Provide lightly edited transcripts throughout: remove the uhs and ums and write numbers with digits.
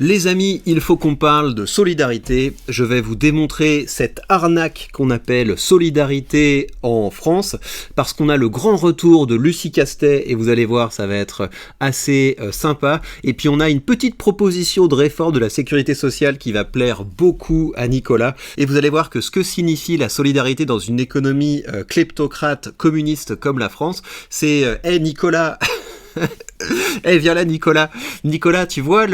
Les amis, il faut qu'on parle de solidarité. Je vais vous démontrer cette arnaque qu'on appelle solidarité en France, parce qu'on a le grand retour de Lucie Castet, et vous allez voir, ça va être assez sympa. Et puis on a une petite proposition de réforme de la sécurité sociale qui va plaire beaucoup à Nicolas. Et vous allez voir que ce que signifie la solidarité dans une économie kleptocrate communiste comme la France, c'est « Hey Nicolas !» viens là Nicolas. Nicolas, tu vois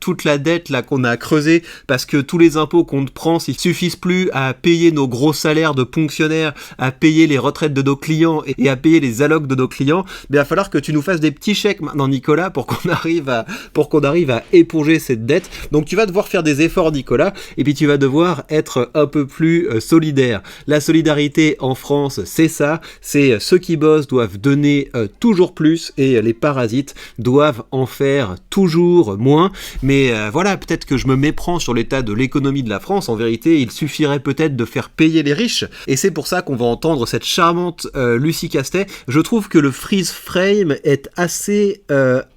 toute la dette là qu'on a creusée parce que tous les impôts qu'on te prend, s'ils suffisent plus à payer nos gros salaires de fonctionnaires, à payer les retraites de nos clients et à payer les allocs de nos clients, il va falloir que tu nous fasses des petits chèques maintenant Nicolas pour qu'on arrive à éponger cette dette. Donc tu vas devoir faire des efforts Nicolas, et puis tu vas devoir être un peu plus solidaire. La solidarité en France, c'est ça, c'est ceux qui bossent doivent donner toujours plus et les parasites doivent en faire toujours moins. Mais voilà, peut-être que je me méprends sur l'état de l'économie de la France. En vérité, il suffirait peut-être de faire payer les riches. Et c'est pour ça qu'on va entendre cette charmante Lucie Castet. Je trouve que le freeze frame est assez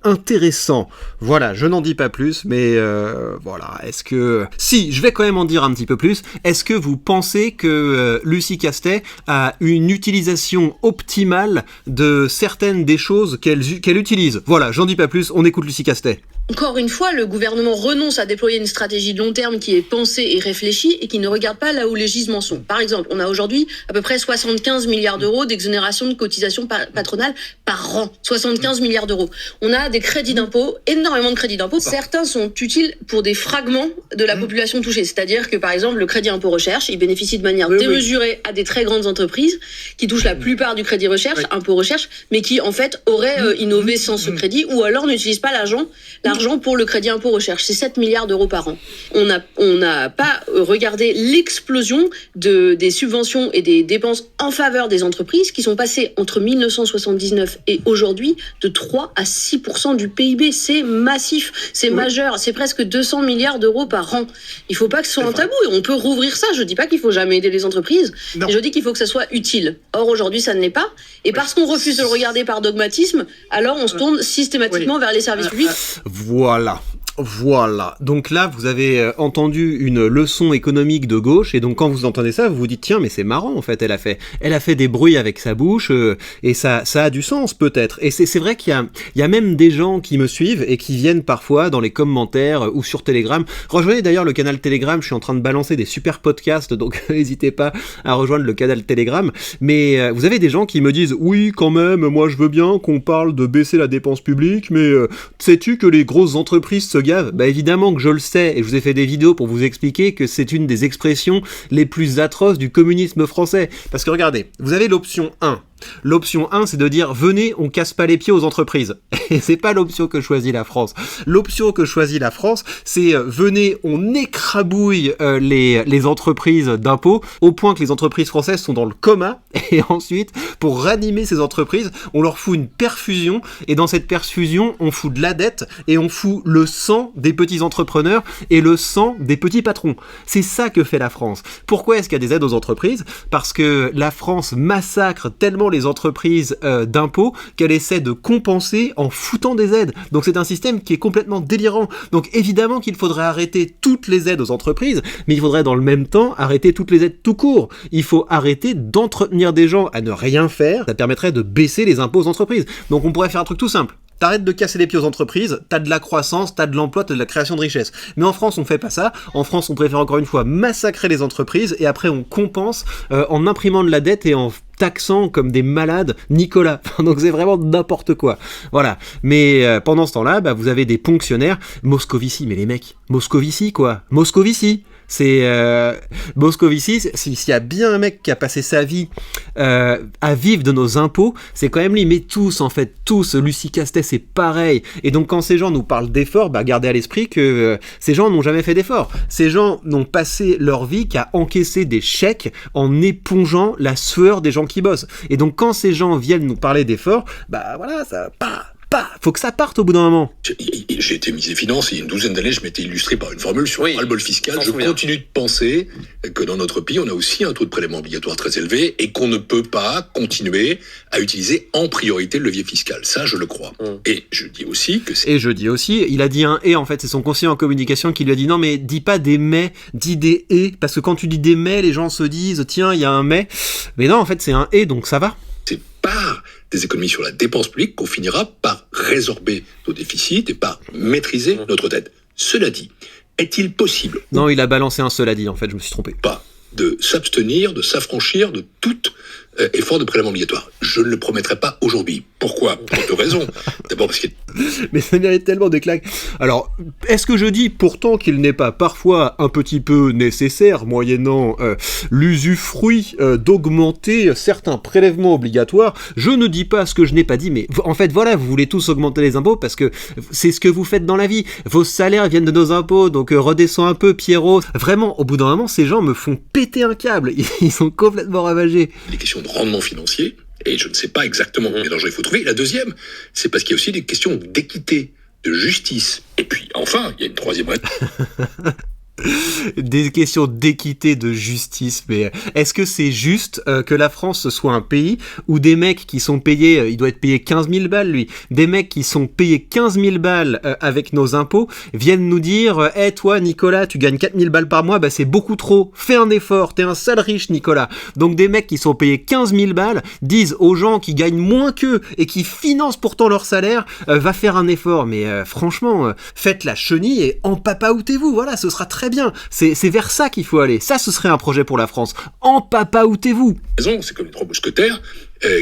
intéressant. Voilà, je n'en dis pas plus, mais voilà. Est-ce que... Si, je vais quand même en dire un petit peu plus. Est-ce que vous pensez que Lucie Castet a une utilisation optimale de certaines des choses qu'elle utilise? Voilà, j'en dis pas plus, on écoute Lucie Castet. Encore une fois, le gouvernement renonce à déployer une stratégie de long terme qui est pensée et réfléchie et qui ne regarde pas là où les gisements sont. Par exemple, on a aujourd'hui à peu près 75 milliards d'euros d'exonération de cotisations patronales par an. 75 milliards d'euros. On a des crédits d'impôt, énormément de crédits d'impôt. Certains sont utiles pour des fragments de la population touchée. C'est-à-dire que, par exemple, le crédit impôt recherche, il bénéficie de manière démesurée à des très grandes entreprises qui touchent la plupart du crédit recherche, impôt recherche, mais qui, en fait, auraient innové sans ce crédit ou alors n'utilisent pas l'argent pour le crédit impôt recherche. C'est 7 milliards d'euros par an. On n'a pas regardé l'explosion des subventions et des dépenses en faveur des entreprises qui sont passées entre 1979 et aujourd'hui de 3 à 6% du PIB. C'est massif, c'est majeur, c'est presque 200 milliards d'euros par an. Il ne faut pas que ce soit un tabou et on peut rouvrir ça. Je ne dis pas qu'il faut jamais aider les entreprises, mais je dis qu'il faut que ça soit utile. Or, aujourd'hui, ça ne l'est pas. Et parce qu'on refuse de le regarder par dogmatisme, alors on se tourne systématiquement vers les services publics. Voilà, donc là vous avez entendu une leçon économique de gauche, et donc quand vous entendez ça, vous vous dites tiens mais c'est marrant en fait, elle a fait des bruits avec sa bouche, et ça a du sens peut-être, et c'est vrai qu'il y a même des gens qui me suivent et qui viennent parfois dans les commentaires ou sur Telegram. Rejoignez d'ailleurs le canal Telegram, je suis en train de balancer des super podcasts, donc n'hésitez pas à rejoindre le canal Telegram, mais vous avez des gens qui me disent oui quand même, moi je veux bien qu'on parle de baisser la dépense publique, mais sais-tu que les grosses entreprises se gavent? Bah évidemment que je le sais, et je vous ai fait des vidéos pour vous expliquer que c'est une des expressions les plus atroces du communisme français. Parce que regardez, vous avez l'option 1. L'option 1, c'est de dire « Venez, on casse pas les pieds aux entreprises ». Et c'est pas l'option que choisit la France. L'option que choisit la France, c'est « Venez, on écrabouille les entreprises d'impôts au point que les entreprises françaises sont dans le coma. Et ensuite, pour ranimer ces entreprises, on leur fout une perfusion. Et dans cette perfusion, on fout de la dette et on fout le sang des petits entrepreneurs et le sang des petits patrons. C'est ça que fait la France. Pourquoi est-ce qu'il y a des aides aux entreprises? Parce que la France massacre tellement les entreprises d'impôts qu'elle essaie de compenser en foutant des aides. Donc c'est un système qui est complètement délirant. Donc évidemment qu'il faudrait arrêter toutes les aides aux entreprises, mais il faudrait dans le même temps arrêter toutes les aides tout court. Il faut arrêter d'entretenir des gens à ne rien faire. Ça permettrait de baisser les impôts aux entreprises. Donc on pourrait faire un truc tout simple. T'arrêtes de casser les pieds aux entreprises, t'as de la croissance, t'as de l'emploi, t'as de la création de richesse. Mais en France, on fait pas ça. En France, on préfère encore une fois massacrer les entreprises et après on compense en imprimant de la dette et en taxant comme des malades Nicolas. Donc c'est vraiment n'importe quoi. Voilà. Mais pendant ce temps-là, bah, vous avez des ponctionnaires. Moscovici, mais les mecs, Moscovici quoi. Moscovici. C'est Moscovici, s'il y a bien un mec qui a passé sa vie à vivre de nos impôts, c'est quand même lui. Mais tous, en fait, tous, Lucie Castet, c'est pareil. Et donc quand ces gens nous parlent d'efforts, bah, gardez à l'esprit que ces gens n'ont jamais fait d'efforts. Ces gens n'ont passé leur vie qu'à encaisser des chèques en épongeant la sueur des gens qui bossent. Et donc quand ces gens viennent nous parler d'efforts, bah voilà, ça... faut que ça parte au bout d'un moment. J'ai été ministre des Finances, il y a une douzaine d'années, je m'étais illustré par une formule sur le ras-le-bol fiscal. Je continue de penser que dans notre pays, on a aussi un taux de prélèvement obligatoire très élevé et qu'on ne peut pas continuer à utiliser en priorité le levier fiscal. Ça, je le crois. Et je dis aussi que c'est... Et je dis aussi, il a dit un « et », en fait, c'est son conseiller en communication qui lui a dit « non, mais dis pas des « mais », dis des « et », parce que quand tu dis des « mais », les gens se disent « tiens, il y a un « mais ». Mais non, en fait, c'est un « et », donc ça va. C'est par des économies sur la dépense publique qu'on finira par résorber nos déficits et par maîtriser notre dette. Cela dit, est-il possible Non, il a balancé un cela dit, en fait, je me suis trompé. Pas de s'abstenir, de s'affranchir de tout effort de prélèvement obligatoire. Je ne le promettrai pas aujourd'hui. Pourquoi ? Pour deux raisons. D'abord parce que... Mais ça mérite tellement des claques. Alors, est-ce que je dis pourtant qu'il n'est pas parfois un petit peu nécessaire, moyennant l'usufruit d'augmenter certains prélèvements obligatoires ? Je ne dis pas ce que je n'ai pas dit, mais en fait, voilà, vous voulez tous augmenter les impôts parce que c'est ce que vous faites dans la vie. Vos salaires viennent de nos impôts, donc redescends un peu, Pierrot. Vraiment, au bout d'un moment, ces gens me font péter un câble. Ils sont complètement ravagés. Les questions de rendement financier, et je ne sais pas exactement quel danger il faut trouver. Et la deuxième, c'est parce qu'il y a aussi des questions d'équité, de justice. Et puis, enfin, il y a une troisième raison. Des questions d'équité, de justice, mais est-ce que c'est juste que la France soit un pays où des mecs qui sont payés, il doit être payé 15 000 balles lui, des mecs qui sont payés 15 000 balles avec nos impôts viennent nous dire « Hey toi Nicolas, tu gagnes 4 000 balles par mois, bah c'est beaucoup trop, fais un effort, t'es un sale riche Nicolas ». Donc des mecs qui sont payés 15 000 balles disent aux gens qui gagnent moins qu'eux et qui financent pourtant leur salaire « Va faire un effort ». Mais franchement, faites la chenille et empapaoutez-vous, voilà, ce sera très bien. C'est vers ça qu'il faut aller. Ça, ce serait un projet pour la France. Empapaoutez-vous. C'est comme les trois mousquetaires,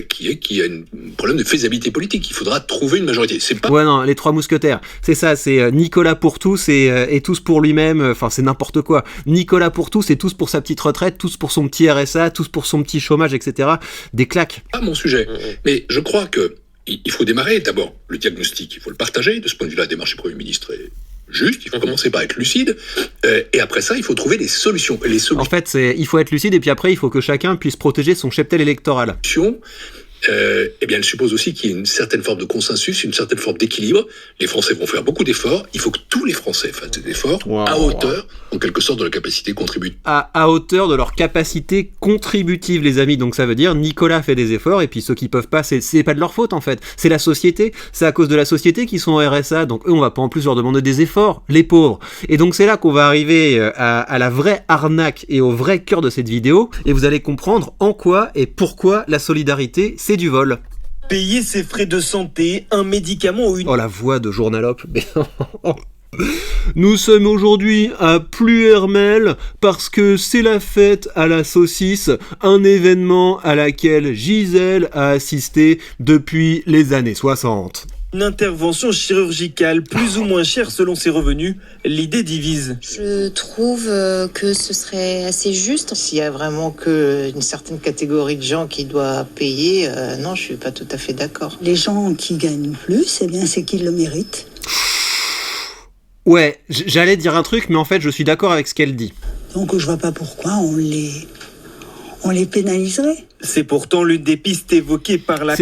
qui a un problème de faisabilité politique. Il faudra trouver une majorité. C'est pas... Ouais, non, les trois mousquetaires. C'est ça, c'est Nicolas pour tous et tous pour lui-même. Enfin, c'est n'importe quoi. Nicolas pour tous et tous pour sa petite retraite, tous pour son petit RSA, tous pour son petit chômage, etc. Des claques. Pas mon sujet. Mais je crois que il faut démarrer d'abord le diagnostic. Il faut le partager. De ce point de vue-là, la démarche du Premier ministre est juste, il faut commencer par être lucide, et après ça, il faut trouver des solutions. En fait, il faut être lucide, et puis après, il faut que chacun puisse protéger son cheptel électoral. Eh bien, elle suppose aussi qu'il y ait une certaine forme de consensus, une certaine forme d'équilibre. Les Français vont faire beaucoup d'efforts. Il faut que tous les Français fassent des efforts à hauteur, en quelque sorte, de la capacité contributive. À hauteur de leur capacité contributive, les amis. Donc ça veut dire Nicolas fait des efforts, et puis ceux qui peuvent pas, c'est pas de leur faute en fait. C'est la société. C'est à cause de la société qu'ils sont au RSA. Donc eux, on va pas en plus leur demander des efforts, les pauvres. Et donc c'est là qu'on va arriver à la vraie arnaque et au vrai cœur de cette vidéo. Et vous allez comprendre en quoi et pourquoi la solidarité, c'est du vol. Payer ses frais de santé, un médicament ou une... Oh la voix de journalope. Nous sommes aujourd'hui à Pluhermel parce que c'est la fête à la saucisse, un événement à laquelle Gisèle a assisté depuis les années 60. Une intervention chirurgicale plus ou moins chère selon ses revenus, l'idée divise. Je trouve que ce serait assez juste. S'il y a vraiment qu'une certaine catégorie de gens qui doit payer, non, je suis pas tout à fait d'accord. Les gens qui gagnent plus, eh bien, c'est qu'ils le méritent. Ouais, j'allais dire un truc, mais en fait, je suis d'accord avec ce qu'elle dit. Donc, je vois pas pourquoi on les pénaliserait. C'est pourtant l'une des pistes évoquées par la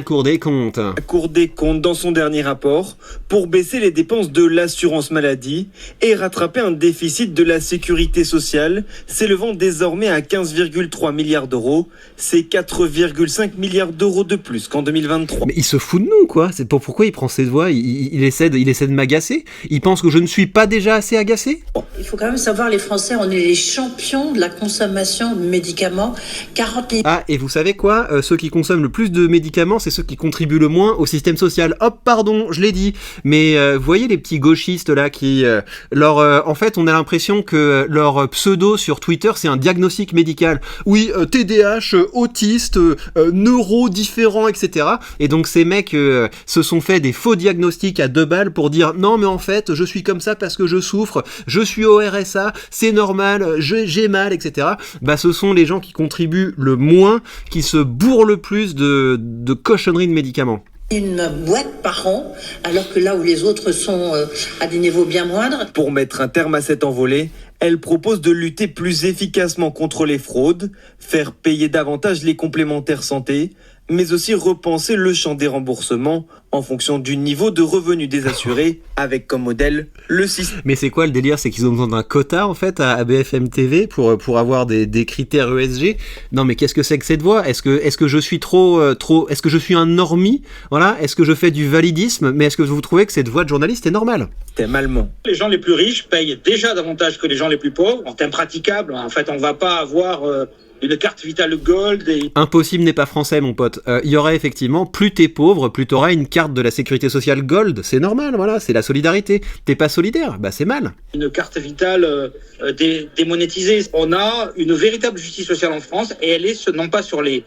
Cour des comptes. La Cour des comptes dans son dernier rapport pour baisser les dépenses de l'assurance maladie et rattraper un déficit de la sécurité sociale s'élevant désormais à 15,3 milliards d'euros. C'est 4,5 milliards d'euros de plus qu'en 2023. Mais il se fout de nous, quoi. C'est pourquoi il prend cette voix, il essaie de m'agacer. Il pense que je ne suis pas déjà assez agacé. Il faut quand même savoir, les Français, on est les champions de la consommation de médicaments. 40 000... Ah, et vous savez quoi ? Ceux qui consomment le plus de médicaments, c'est ceux qui contribuent le moins au système social. Hop, pardon, je l'ai dit. Mais vous voyez les petits gauchistes là qui... en fait, on a l'impression que leur pseudo sur Twitter, c'est un diagnostic médical. Oui, TDAH, autiste, neurodifférent, etc. Et donc ces mecs se sont fait des faux diagnostics à 2 balles pour dire « Non, mais en fait, je suis comme ça parce que je souffre, je suis au RSA, c'est normal, j'ai mal, etc. » Bah, ce sont les gens qui contribuent le moins, qui se bourrent le plus de cochonneries de médicaments. Une boîte par an, alors que là où les autres sont à des niveaux bien moindres. Pour mettre un terme à cette envolée, elle propose de lutter plus efficacement contre les fraudes, faire payer davantage les complémentaires santé, mais aussi repenser le champ des remboursements en fonction du niveau de revenu des assurés, avec comme modèle le système. Mais c'est quoi le délire? C'est qu'ils ont besoin d'un quota en fait à BFM TV pour avoir des critères ESG? Non mais qu'est-ce que c'est que cette voix? Est-ce que je suis trop est-ce que je suis un normie? Voilà, est-ce que je fais du validisme? Mais est-ce que vous trouvez que cette voix de journaliste est normale? Thème allemand. Les gens les plus riches payent déjà davantage que les gens les plus pauvres en termes praticables. En fait, on va pas avoir une carte vitale gold et... Impossible n'est pas français, mon pote. Il y aurait effectivement, plus t'es pauvre, plus t'auras une carte de la sécurité sociale gold. C'est normal, voilà, c'est la solidarité. T'es pas solidaire, bah c'est mal. Une carte vitale démonétisée. On a une véritable justice sociale en France et elle est non pas sur les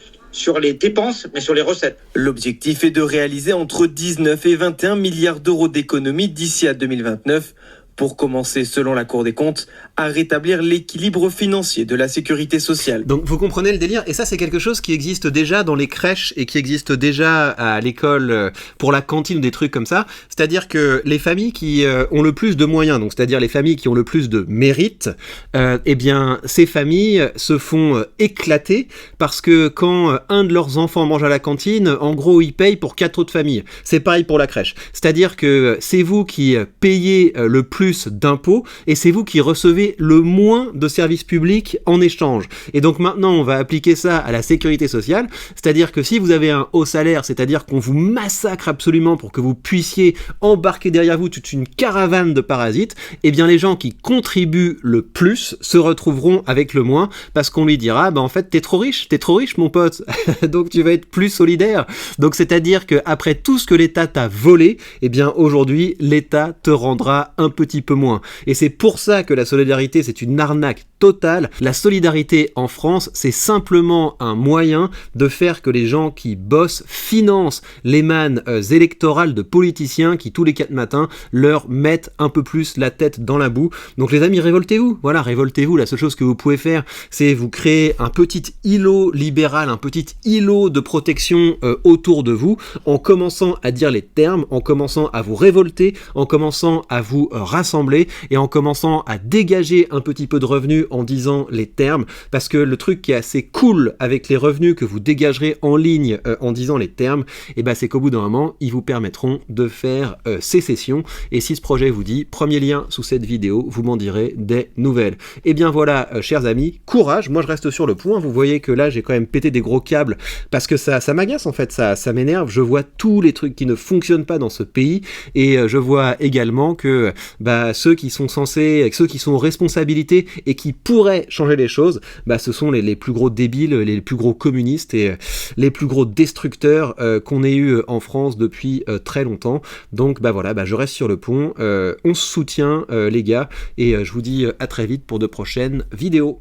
dépenses, mais sur les recettes. L'objectif est de réaliser entre 19 et 21 milliards d'euros d'économies d'ici à 2029, pour commencer, selon la Cour des comptes, à rétablir l'équilibre financier de la sécurité sociale. Donc vous comprenez le délire, et ça c'est quelque chose qui existe déjà dans les crèches et qui existe déjà à l'école pour la cantine ou des trucs comme ça, c'est-à-dire que les familles qui ont le plus de moyens, donc c'est-à-dire les familles qui ont le plus de mérite, eh bien ces familles se font éclater parce que quand un de leurs enfants mange à la cantine, en gros ils payent pour 4 autres familles. C'est pareil pour la crèche, c'est-à-dire que c'est vous qui payez le plus d'impôts et c'est vous qui recevez le moins de services publics en échange. Et donc maintenant on va appliquer ça à la sécurité sociale, c'est-à-dire que si vous avez un haut salaire, c'est-à-dire qu'on vous massacre absolument pour que vous puissiez embarquer derrière vous toute une caravane de parasites, eh bien les gens qui contribuent le plus se retrouveront avec le moins parce qu'on lui dira bah en fait t'es trop riche mon pote, donc tu vas être plus solidaire. Donc c'est-à-dire que après tout ce que l'État t'a volé, eh bien aujourd'hui l'État te rendra un petit peu moins. Et c'est pour ça que la solidarité c'est une arnaque totale. La solidarité en France c'est simplement un moyen de faire que les gens qui bossent financent les mannes électorales de politiciens qui tous les 4 matins leur mettent un peu plus la tête dans la boue. Donc les amis, révoltez-vous, voilà, révoltez-vous. La seule chose que vous pouvez faire c'est vous créer un petit îlot libéral, un petit îlot de protection autour de vous en commençant à dire les termes, en commençant à vous révolter, en commençant à vous rassembler et en commençant à dégager un petit peu de revenus en disant les termes, parce que le truc qui est assez cool avec les revenus que vous dégagerez en ligne en disant les termes, et ben c'est qu'au bout d'un moment ils vous permettront de faire sécession. Et si ce projet vous dit, premier lien sous cette vidéo, vous m'en direz des nouvelles. Et bien voilà, chers amis, courage, moi je reste sur le point. Vous voyez que là j'ai quand même pété des gros câbles parce que ça m'agace en fait, ça m'énerve. Je vois tous les trucs qui ne fonctionnent pas dans ce pays et je vois également que ceux qui sont censés, ceux qui sont aux responsabilités et qui pourraient changer les choses, ce sont les plus gros débiles, les plus gros communistes et les plus gros destructeurs qu'on ait eu en France depuis très longtemps. Donc voilà, je reste sur le pont, on se soutient les gars, et je vous dis à très vite pour de prochaines vidéos.